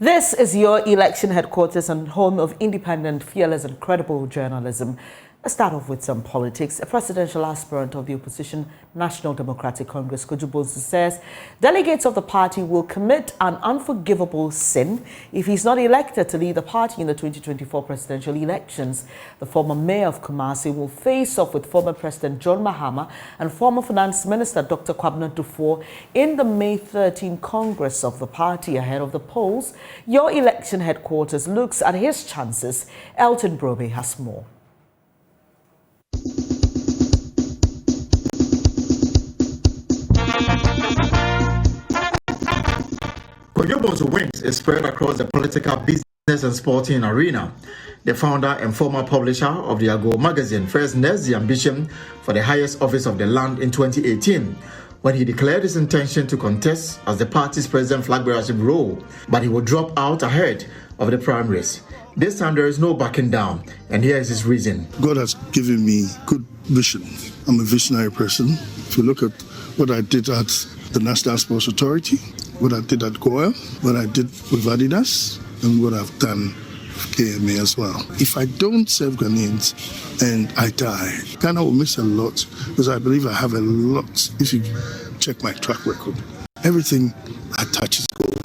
This is your election headquarters and home of independent, fearless and credible journalism. Let's start off with some politics. A presidential aspirant of the opposition National Democratic Congress, Kojo Bonsu, says delegates of the party will commit an unforgivable sin if he's not elected to lead the party in the 2024 presidential elections. The former mayor of Kumasi will face off with former President John Mahama and former Finance Minister Dr. Kwabena Dufour in the May 13 Congress of the party. Ahead of the polls, your election headquarters looks at his chances. Elton Brobe has more. Kojo Bonsu wings is spread across the political, business and sporting arena. The founder and former publisher of the Ago magazine first nursed the ambition for the highest office of the land in 2018 when he declared his intention to contest as the party's president flag-bearership role, but he will drop out ahead of the primaries. This time there is no backing down, and here is his reason. God has given me good vision. I'm a visionary person. If you look at what I did at the National Sports Authority, what I did at Goa, what I did with Adidas, and what I've done with KMA as well. If I don't serve Ghanaians and I die, Ghana will miss a lot because I believe I have a lot. If you check my track record, everything I touch is gold.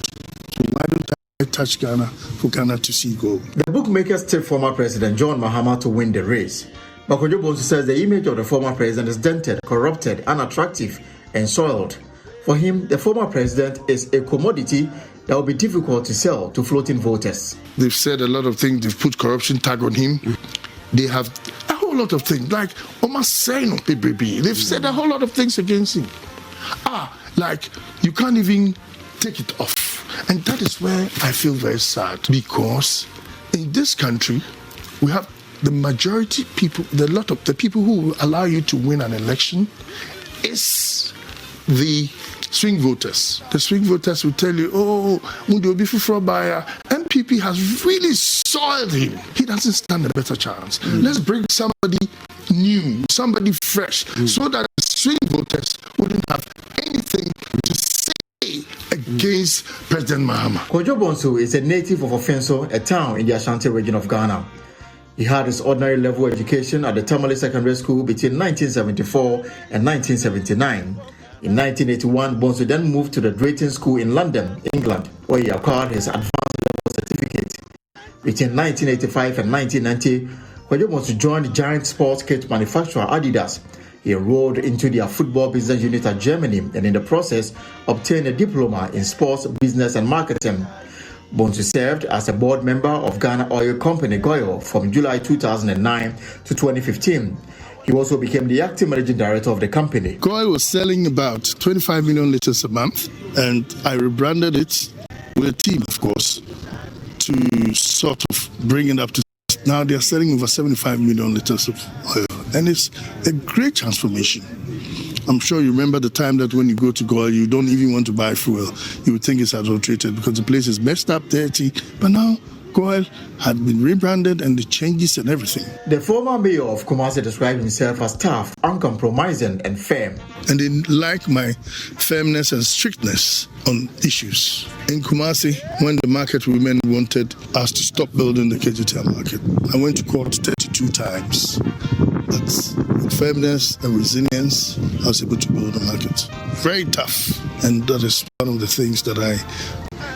So why don't I touch Ghana for Ghana to see gold? The bookmakers tipped former President John Mahama to win the race. But Kojo Bonsu says the image of the former president is dented, corrupted, unattractive, and soiled. For him, the former president is a commodity that will be difficult to sell to floating voters. They've said a lot of things. They've put corruption tag on him. They have a whole lot of things, like almost saying on PPP. They've said a whole lot of things against him. Like you can't even take it off. And that is where I feel very sad, because in this country, we have the majority people, a lot of the people who will allow you to win an election is the swing voters. The swing voters will tell you, MPP has really soiled him. He doesn't stand a better chance. Let's bring somebody new, somebody fresh, so that the swing voters wouldn't have anything to say against President Mahama. Kojo Bonsu is a native of Ofenso, a town in the Ashanti region of Ghana. He had his ordinary level education at the Tamale Secondary School between 1974 and 1979. In 1981, Bonsu then moved to the Drayton School in London, England, where he acquired his advanced level certificate. Between 1985 and 1990, Kojo Bonsu joined giant sports kit manufacturer Adidas. He enrolled into their football business unit at Germany and in the process obtained a diploma in sports business and marketing. Bonsu served as a board member of Ghana Oil Company, GOIL, from July 2009 to 2015. He also became the acting managing director of the company. GOIL was selling about 25 million liters a month, and I rebranded it with a team, of course, to sort of bring it up to now they're selling over 75 million liters of oil. And it's a great transformation. I'm sure you remember the time that when you go to GOIL, you don't even want to buy fuel. You would think it's adulterated because the place is messed up, dirty. But now, GOIL had been rebranded and the changes and everything. The former mayor of Kumasi described himself as tough, uncompromising and firm. And they like my firmness and strictness on issues. In Kumasi, when the market women wanted us to stop building the KGTL market, I went to court 32 times. But with firmness and resilience, I was able to build the market. Very tough. And that is one of the things that I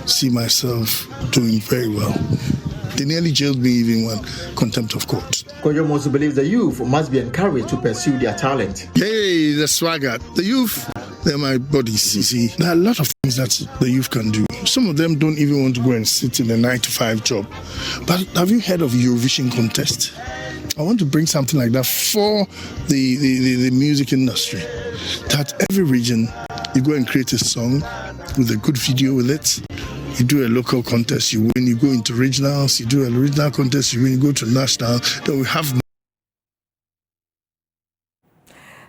see myself doing very well. They nearly jailed me even when contempt of court. Kojo Bonsu believes the youth must be encouraged to pursue their talent. Hey, the swagger. The youth, they're my bodies, you see. There are a lot of things that the youth can do. Some of them don't even want to go and sit in a 9-to-5 job. But have you heard of Eurovision contest? I want to bring something like that for the music industry. That every region, you go and create a song with a good video with it. You do a local contest, you win. You go into regionals, you do a regional contest, you win. You go to national. Then we have.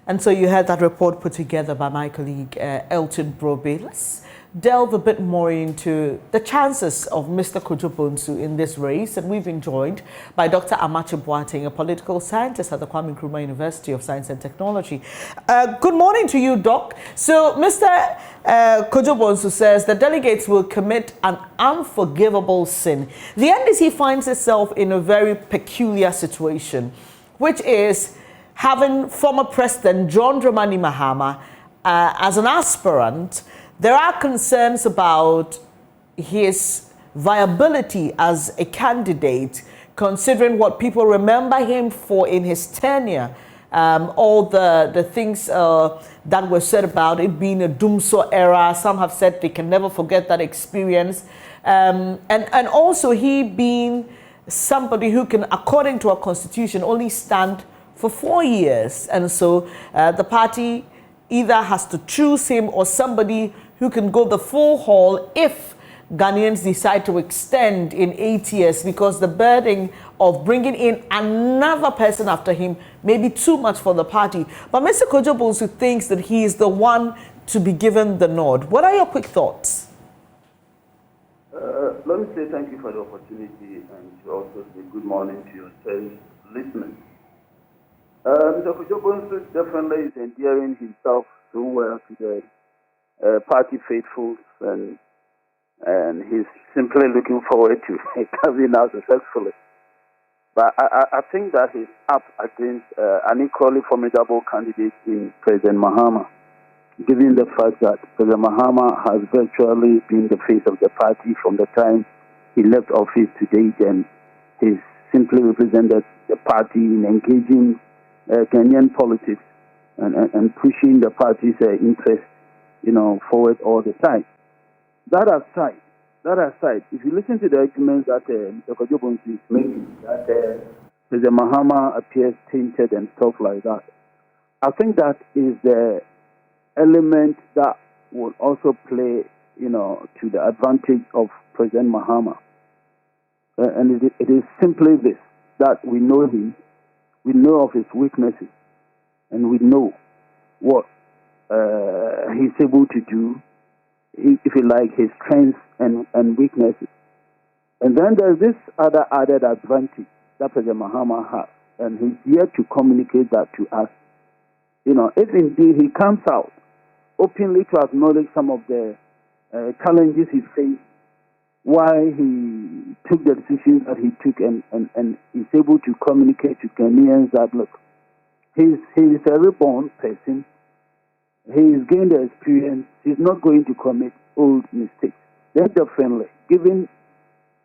And so you had that report put together by my colleague Elton Brobe. Let's delve a bit more into the chances of Mr. Kojo Bonsu in this race. And we've been joined by Dr. Amache Boateng, a political scientist at the Kwame Nkrumah University of Science and Technology. Good morning to you, Doc. So, Mr. Kojo Bonsu says the delegates will commit an unforgivable sin. The NDC finds itself in a very peculiar situation, which is having former President John Dramani Mahama as an aspirant. There are concerns about his viability as a candidate, considering what people remember him for in his tenure. All the things that were said about it being a Dumso era. Some have said they can never forget that experience. And also he being somebody who can, according to our constitution, only stand for 4 years. And so the party either has to choose him or somebody who can go the full haul if Ghanaians decide to extend in 8 years, because the burden of bringing in another person after him may be too much for the party. But Mr. Kojo Bonsu thinks that he is the one to be given the nod. What are your quick thoughts? Let me say thank you for the opportunity and to also say good morning to your cherished listeners. Mr. Kojo Bonsu definitely is endearing himself so well to the party faithfuls, and he's simply looking forward to coming out successfully. But I think that he's up against an equally formidable candidate in President Mahama, given the fact that President Mahama has virtually been the face of the party from the time he left office to date, and he's simply represented the party in engaging Kenyan politics and pushing the party's interest, forward all the time. That aside, if you listen to the arguments that Mr. Kojo Bonsu is making, that President Mahama appears tainted and stuff like that, I think that is the element that will also play, to the advantage of President Mahama. And it is simply this, that we know him, we know of his weaknesses, and we know what he's able to do, if you like, his strengths and weaknesses. And then there's this other added advantage that President Mahama has, and he's here to communicate that to us. If indeed he comes out openly to acknowledge some of the challenges he faced, why he took the decisions that he took, and is able to communicate to Kenyans that, look, he's a reborn person, he's gained the experience, he's not going to commit old mistakes. Then definitely, given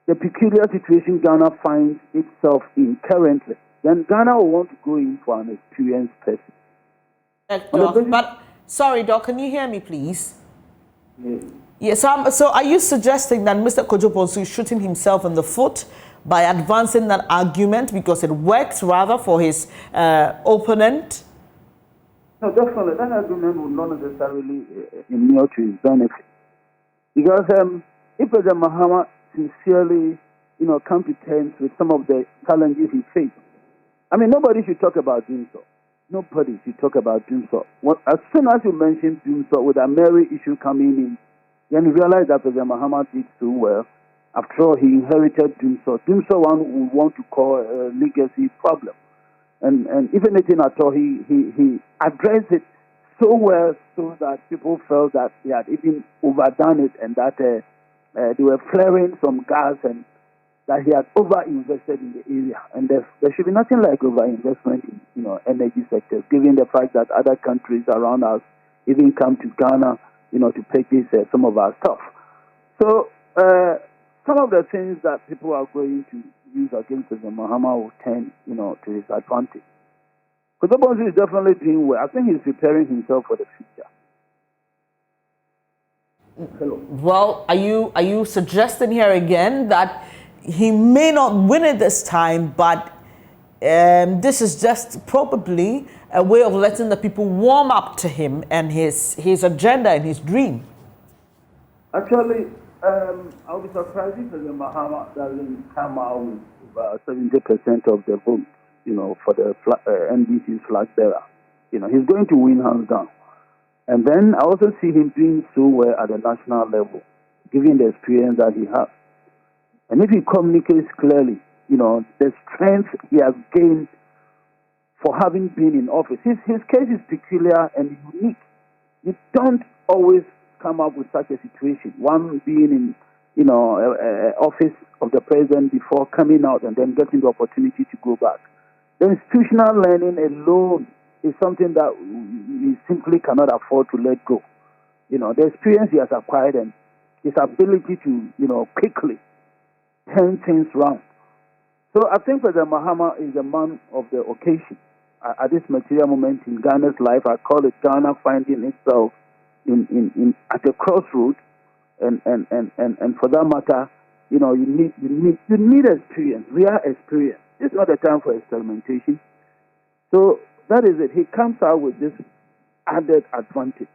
the peculiar situation Ghana finds itself in currently, then Ghana will want to go in for an experienced person. But sorry, Doc, can you hear me, please? Yes. Yes. So are you suggesting that Mr. Kojo Bonsu is shooting himself in the foot by advancing that argument because it works rather for his opponent? No, definitely. That argument would not necessarily inure to his benefit. Because if President Mahama sincerely, come to terms with some of the challenges he faced, nobody should talk about Dumso. Nobody should talk about Dumso. As soon as you mention Dumso with a Mary issue coming in, then you realize that President Mahama did so well. After all, he inherited Dumso. Dumso one would want to call a legacy problem. And if anything at all, he addressed it so well so that people felt that he had even overdone it, and that they were flaring some gas, and that he had over-invested in the area. And there should be nothing like over-investment in energy sectors, given the fact that other countries around us even come to Ghana, to purchase some of our stuff. So some of the things that people are going to use against President Mahama will turn, to his advantage. Kojo Bonsu is definitely doing well. I think he's preparing himself for the future. Hello. Well, are you suggesting here again that he may not win it this time, but this is just probably a way of letting the people warm up to him and his agenda and his dream? Actually, I'll be surprised if President Mahama doesn't come out with about 70% of the votes, for the NDC Flagbearer. He's going to win hands down. And then I also see him doing so well at the national level, given the experience that he has. And if he communicates clearly, the strength he has gained for having been in office. His case is peculiar and unique. You don't always come up with such a situation. One being in, office of the president before coming out and then getting the opportunity to go back. The institutional learning alone is something that we simply cannot afford to let go. The experience he has acquired and his ability to, quickly turn things around. So I think President Mahama is a man of the occasion. At this material moment in Ghana's life, I call it Ghana finding itself at a crossroad, and for that matter, you need experience, real experience. It's not a time for experimentation. So that is it. He comes out with this added advantage.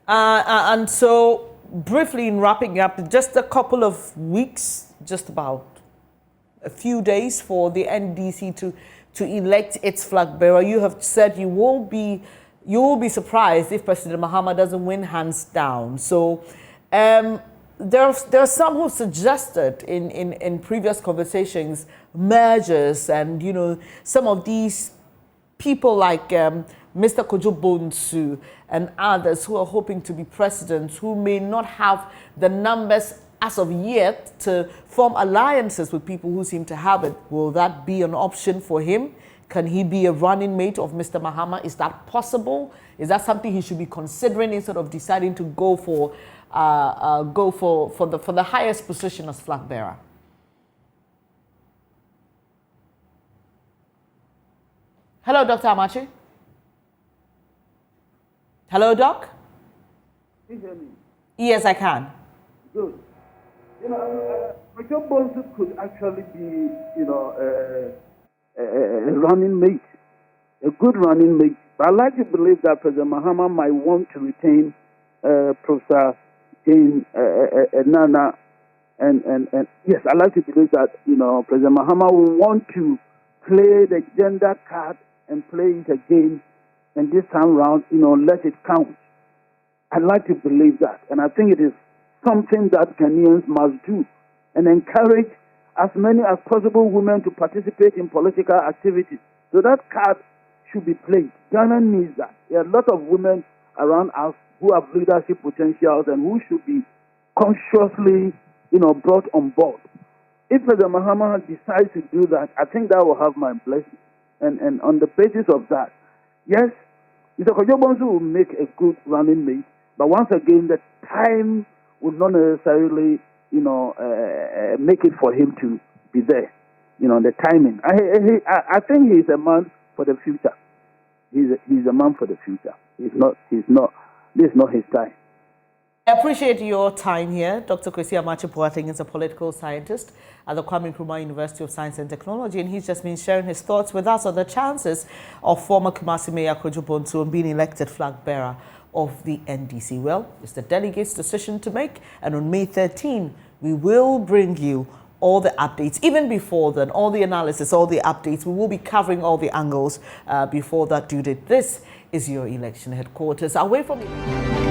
And so, briefly in wrapping up, just a couple of weeks, just about a few days for the NDC to elect its flag bearer. You have said you will be surprised if President Mahama doesn't win hands down. So there are some who suggested in previous conversations mergers, and some of these people like Mr. Kojo Bonsu and others who are hoping to be presidents, who may not have the numbers as of yet to form alliances with people who seem to have it. Will that be an option for him? Can he be a running mate of Mr. Mahama? Is that possible? Is that something he should be considering instead of deciding to go for the highest position as flag bearer? Hello, Dr. Amachi. Hello, Doc. Can you hear me? Yes, I can. Good. Kojo Bonsu could actually be, a running mate, a good running mate. But I'd like to believe that President Mahama might want to retain Professor Jane Nana, and yes, I'd like to believe that President Mahama will want to play the gender card and play it again, and this time round, let it count. I'd like to believe that, and I think it is something that Ghanaians must do, and encourage as many as possible women to participate in political activities. So that card should be played. Ghana needs that. There are a lot of women around us who have leadership potentials and who should be consciously, brought on board. If President Mahama decides to do that, I think that will have my blessing. And on the basis of that, yes, Mr. Kojo Bonsu will make a good running mate, but once again, the time would not necessarily, make it for him to be there. The timing. I think he's a man for the future. He's a man for the future. This is not his time. I appreciate your time here. Dr. Kwesi Amachi is a political scientist at the Kwame Nkrumah University of Science and Technology, and he's just been sharing his thoughts with us on the chances of former Kumasi Mayor Kojo Bonsu being elected flag bearer of the NDC. Well, it's the delegates' decision to make, and on May 13, we will bring you all the updates. Even before then, all the analysis, all the updates, we will be covering all the angles before that due date. This is your election headquarters. Away from you.